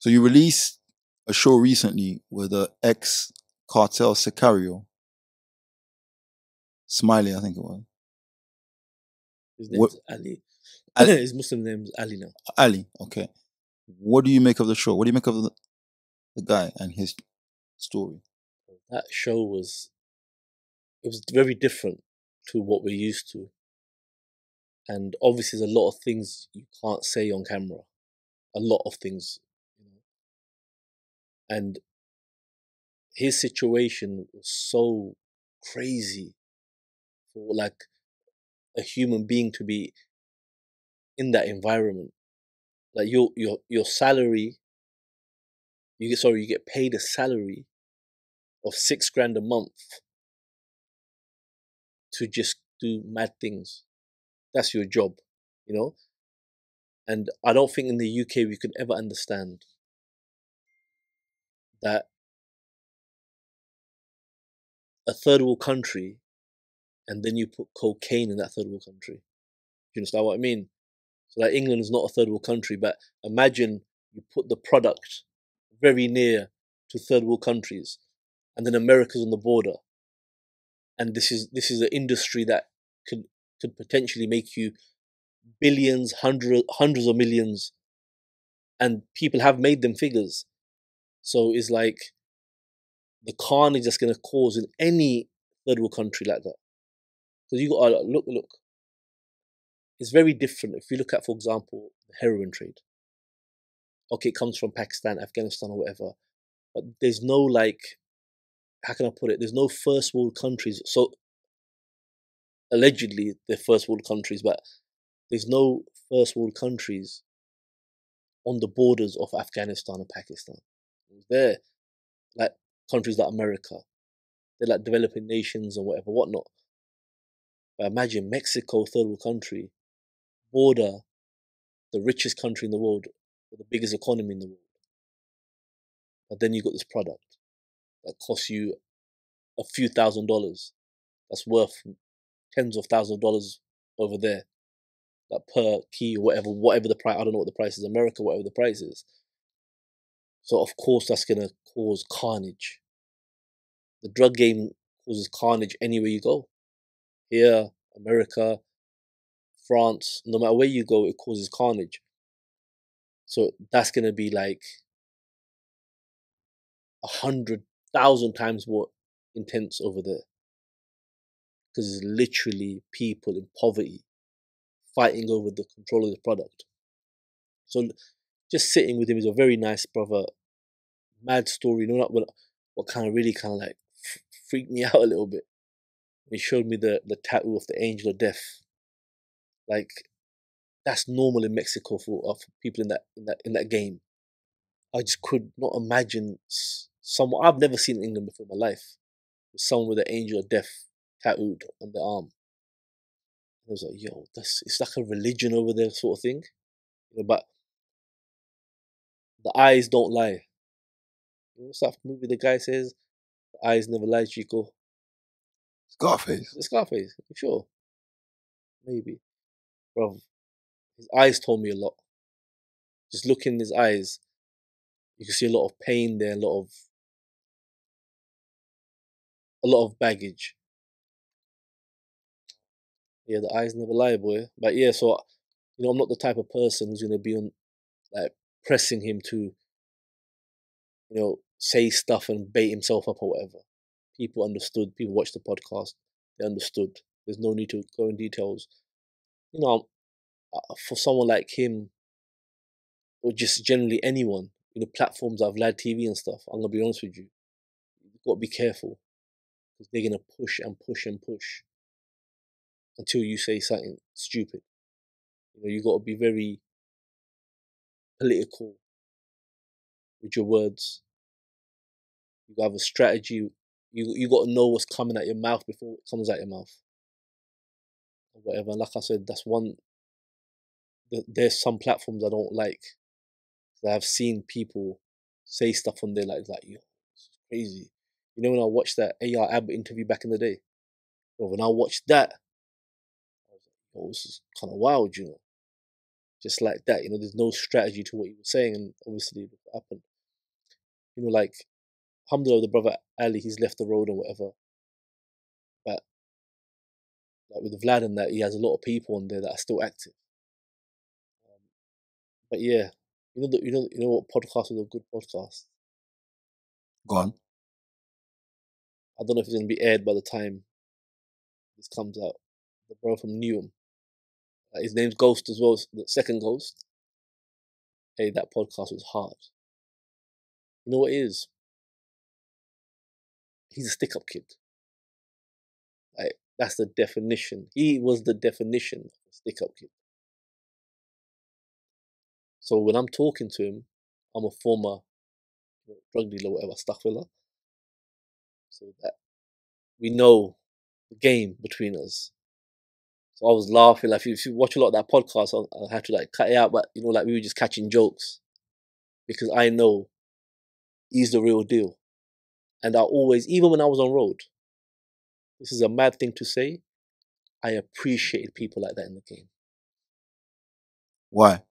So you released a show recently with the ex-cartel Sicario, Smiley, I think it was. His What name's Ali. Ali, His Muslim name's Ali now. Ali? Okay. What do you make of the show? What do you make of the guy and his story? That show was very different to what we're used to, and obviously there's a lot of things you can't say on camera. A lot of things, you know. And his situation was so crazy for like a human being to be in that environment. Like your salary, you get paid a salary of $6 grand a month to just do mad things. That's your job, you know? And I don't think in the UK we could ever understand that a third world country and then you put cocaine in that third world country. Do you understand what I mean? So like England is not a third world country, but imagine you put the product very near to third world countries and then America's on the border. And this is an industry that could potentially make you billions, hundreds of millions, and people have made them figures. So it's like the carnage that's going to cause in any third world country like that. Because you got to look. It's very different if you look at, for example, the heroin trade. Okay, it comes from Pakistan, Afghanistan, or whatever, but there's no like, how can I put it? There's no first world countries. So allegedly they're first world countries, but there's no first world countries on the borders of Afghanistan and Pakistan. They're like countries like America. They're like developing nations or whatnot. But imagine Mexico, third world country, border the richest country in the world, or the biggest economy in the world. But then you got this product that costs you a few $1,000s. That's worth tens of thousands of dollars over there, like per key or whatever the price. I don't know what the price is, America, whatever the price is. So of course that's gonna cause carnage. The drug game causes carnage anywhere you go. Here, America, France, no matter where you go, it causes carnage. So that's gonna be like 100,000 times more intense over there because it's literally people in poverty fighting over the control of the product. So just sitting with him is a very nice brother. Mad story. You know what kind of really kind of like freaked me out a little bit. He showed me the tattoo of the angel of death. Like that's normal in Mexico for people in that game. I just could not imagine someone I've never seen in England before in my life. Someone with the angel of death tattooed on their arm. I was like, yo, it's like a religion over there, sort of thing. You know, but the eyes don't lie. You know, what's that movie the guy says? The eyes never lie, Chico. Scarface. The Scarface, you sure? Maybe. Bro, his eyes told me a lot. Just looking in his eyes, you can see a lot of pain there, a lot of baggage. Yeah, the eyes never lie, boy. But yeah, so I'm not the type of person who's gonna be on like pressing him to, say stuff and bait himself up or whatever. People understood. People watched the podcast. They understood. There's no need to go in details. For someone like him, or just generally anyone, platforms that have live TV and stuff. I'm gonna be honest with you. You've got to be careful because they're gonna push and push and push until you say something stupid. You got to be very political with your words. You got to have a strategy. You got to know what's coming out your mouth before it comes out your mouth. Or whatever. And like I said, that's one. There's some platforms I don't like. I've seen people say stuff on there like, yo, this is crazy. When I watched that AR Abbott interview back in the day, when I watched that, I was like, oh, this is kind of wild, just like that. There's no strategy to what he was saying, and obviously it happened. Like, alhamdulillah, the brother Ali, he's left the road or whatever. But like with Vlad and that, he has a lot of people on there that are still active. But yeah, what podcast is a good podcast? Go on. I don't know if it's gonna be aired by the time this comes out. The brother from Newham, his name's Ghost as well. The second Ghost. Hey, that podcast was hard. You know what it is? He's a stick-up kid. Like, that's the definition. He was the definition of a stick-up kid. So when I'm talking to him, I'm a former drug dealer, whatever, astaghfirullah. So that we know the game between us. So I was laughing. Like, if you watch a lot of that podcast, I had to like cut it out. But like we were just catching jokes because I know he's the real deal. And I always, even when I was on road, this is a mad thing to say, I appreciated people like that in the game. Why?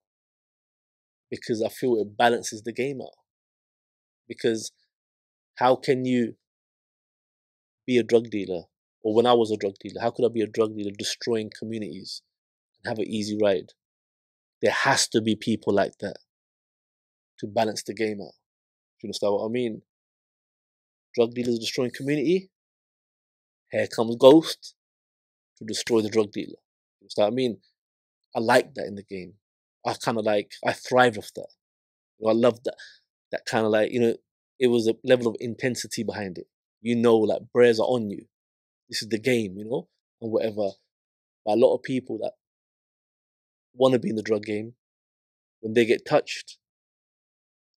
Because I feel it balances the game out. Because how can you be a drug dealer, or when I was a drug dealer, how could I be a drug dealer destroying communities and have an easy ride? There has to be people like that to balance the game out. Do you understand what I mean? Drug dealers destroying community, here comes Ghost to destroy the drug dealer. You understand what I mean? I like that in the game. I thrive off that. I love that kind of like, it was a level of intensity behind it. Like prayers are on you. This is the game, and whatever. But a lot of people that want to be in the drug game, when they get touched,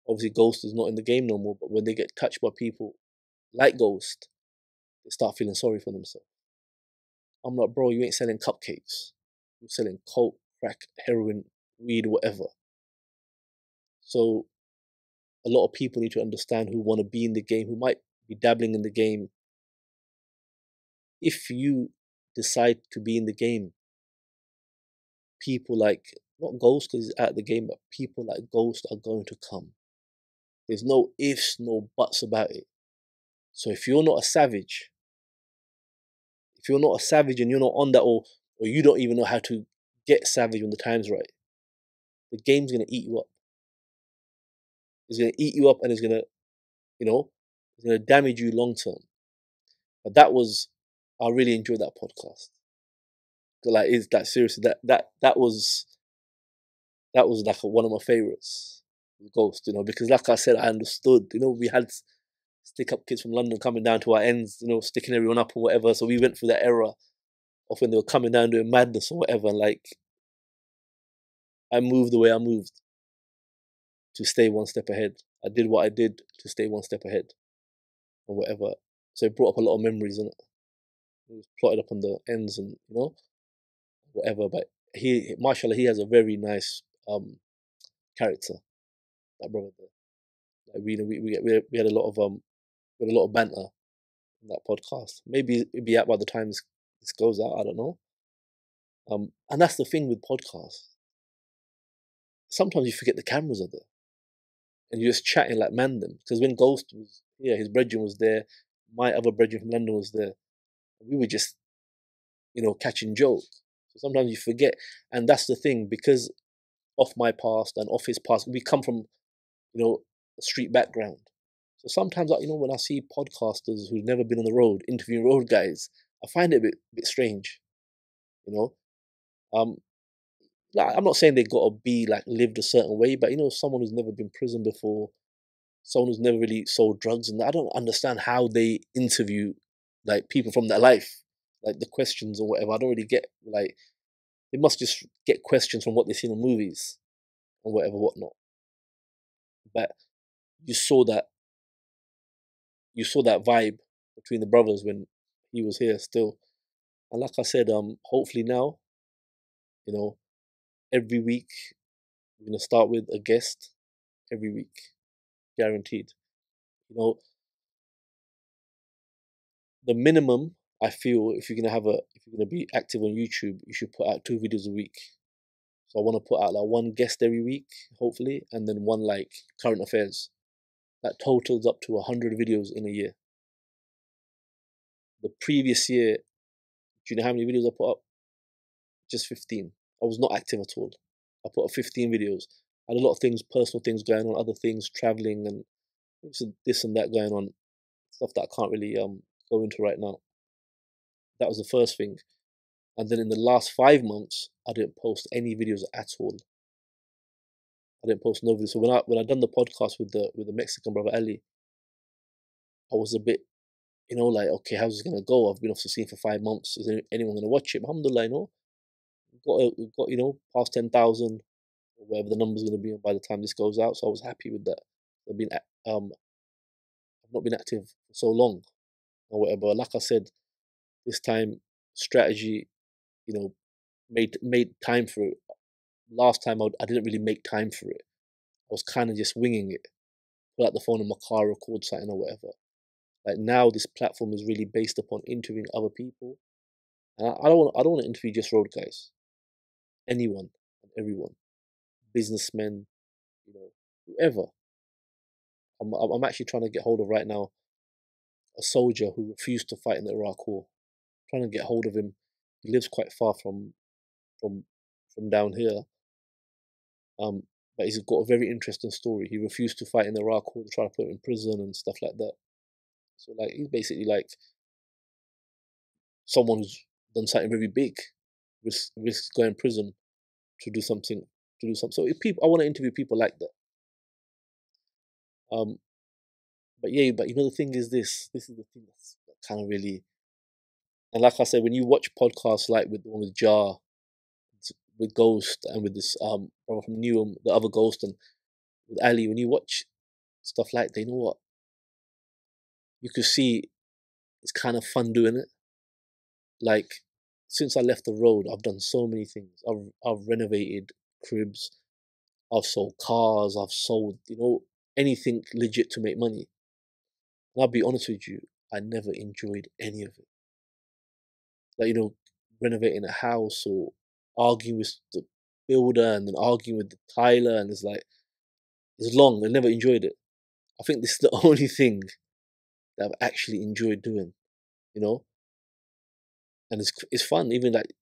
obviously Ghost is not in the game no more, but when they get touched by people like Ghost, they start feeling sorry for themselves. I'm like, bro, you ain't selling cupcakes. You're selling coke, crack, heroin, weed, whatever. So a lot of people need to understand who want to be in the game, who might be dabbling in the game. If you decide to be in the game, people like, not Ghost because he's out of the game, but people like Ghost are going to come. There's no ifs, no buts about it. So if you're not a savage, and you're not on that, or you don't even know how to get savage when the time's right, the game's going to eat you up. It's going to eat you up, and it's going to, it's going to damage you long term. But I really enjoyed that podcast. Like, it's that seriously, that was like one of my favorites, Ghost, because like I said, I understood, we had stick-up kids from London coming down to our ends, sticking everyone up or whatever. So we went through that era of when they were coming down doing madness or whatever. And like, I moved the way I moved to stay one step ahead. I did what I did to stay one step ahead or whatever. So it brought up a lot of memories, and it was plotted up on the ends and, whatever. But mashallah, he has a very nice character, that brother there. Like, we had a lot of banter in that podcast. Maybe it'll be out by the time this goes out. I don't know. And that's the thing with podcasts. Sometimes you forget the cameras are there, and you're just chatting like man them. Because when Ghost was here, his brethren was there. My other brethren from London was there. We were just, catching jokes. So sometimes you forget, and that's the thing, because of my past and of his past, we come from, a street background. So sometimes, when I see podcasters who've never been on the road interviewing road guys, I find it a bit strange. Like, I'm not saying they got to be like lived a certain way, but someone who's never been prison before, someone who's never really sold drugs, and I don't understand how they interview like people from their life, like the questions or whatever. I don't really get, like, they must just get questions from what they've seen in movies or whatever, whatnot. But you saw that vibe between the brothers when he was here still. And like I said, hopefully now, every week we're gonna start with a guest every week, guaranteed. The minimum, I feel, if you're gonna be active on YouTube, you should put out 2 videos a week. So I want to put out like one guest every week, hopefully, and then one like current affairs. That totals up to 100 videos in a year. The previous year, do you know how many videos I put up? Just 15. I was not active at all. I put up 15 videos. I had a lot of things, personal things going on, other things, traveling and this and that going on, stuff that I can't really go into right now. That was the first thing. And then in the last 5 months, I didn't post any videos at all. I didn't post no videos. So when I done the podcast with the Mexican brother Ali, I was a bit, like, okay, how's this gonna go? I've been off the scene for 5 months. Is anyone gonna watch it? Alhamdulillah, we've got past 10,000 or whatever the number's gonna be by the time this goes out. So I was happy with that. I've not been active for so long or whatever. Like I said, this time strategy, you know, made time for it. Last time I didn't really make time for it. I was kind of just winging it. Pull out the phone in my car, record something or whatever. Like now, this platform is really based upon interviewing other people, and I don't want to interview just road guys. Anyone and everyone, businessmen, whoever. I'm actually trying to get hold of right now a soldier who refused to fight in the Iraq War. Trying to get hold of him. He lives quite far from from down here. But he's got a very interesting story. He refused to fight in the Iraq War. They tried to put him in prison and stuff like that. So like he's basically like someone who's done something very big, risks going to prison to do something. So if people, I want to interview people like that. Um, but yeah, but the thing is this. This is the thing that's kind of really. And like I said, when you watch podcasts like with the one with Jar, with Ghost, and with this brother from Newham, the other Ghost, and with Ali, when you watch stuff like that, you know what? You could see it's kind of fun doing it. Like since I left the road, I've done so many things. I've renovated cribs, I've sold cars, I've sold anything legit to make money. And I'll be honest with you, I never enjoyed any of it. Like renovating a house or arguing with the builder and then arguing with the tiler, and it's long. I never enjoyed it. I think this is the only thing that I've actually enjoyed doing. You know, and it's fun. Even like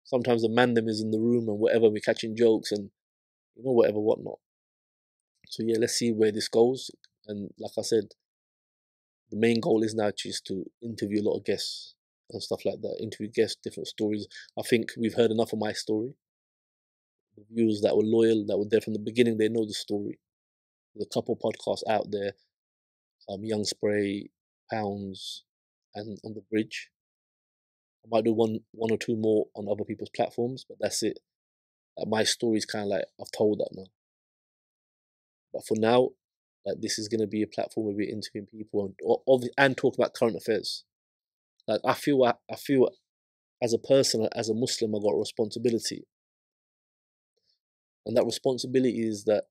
sometimes the man them is in the room and whatever, we're catching jokes and whatever whatnot. So yeah, let's see where this goes. And like I said, the main goal is now just to interview a lot of guests and stuff like that. Interview guests, different stories. I think we've heard enough of my story. The viewers that were loyal, that were there from the beginning, they know the story. There's a couple podcasts out there, Young Spray, Pounds, and On the Bridge. I might do one or two more on other people's platforms, but that's it. Like my story is kind of like I've told that now. But for now, like this is gonna be a platform where we're interviewing people and talk about current affairs. Like I feel as a person, as a Muslim, I got a responsibility, and that responsibility is that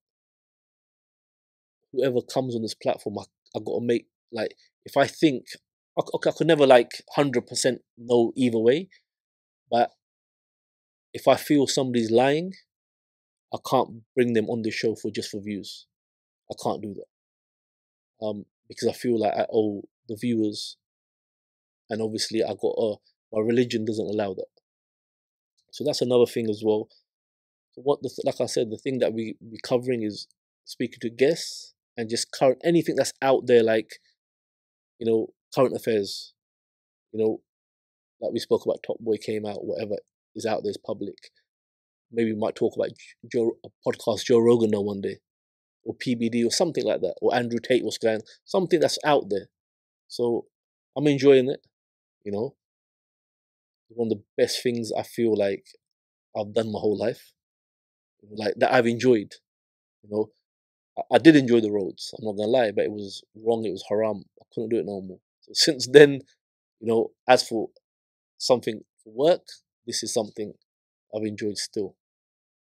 whoever comes on this platform, I got to make like if I think okay, I could never like 100% know either way, but if I feel somebody's lying, I can't bring them on the show for views. I can't do that. Because I feel like I owe the viewers, and obviously my religion doesn't allow that. So that's another thing as well. So like I said, the thing that we covering is speaking to guests and just anything that's out there, like current affairs. Like we spoke about, Top Boy came out, whatever is out there is public. Maybe we might talk about a podcast Joe Rogan now one day, or PBD or something like that, or Andrew Tate was going, something that's out there. So I'm enjoying it. One of the best things I feel like I've done my whole life, like that I've enjoyed. I did enjoy the roads. I'm not gonna lie, but it was wrong. It was haram. I couldn't do it no more. So since then, as for something for work, this is something I've enjoyed still.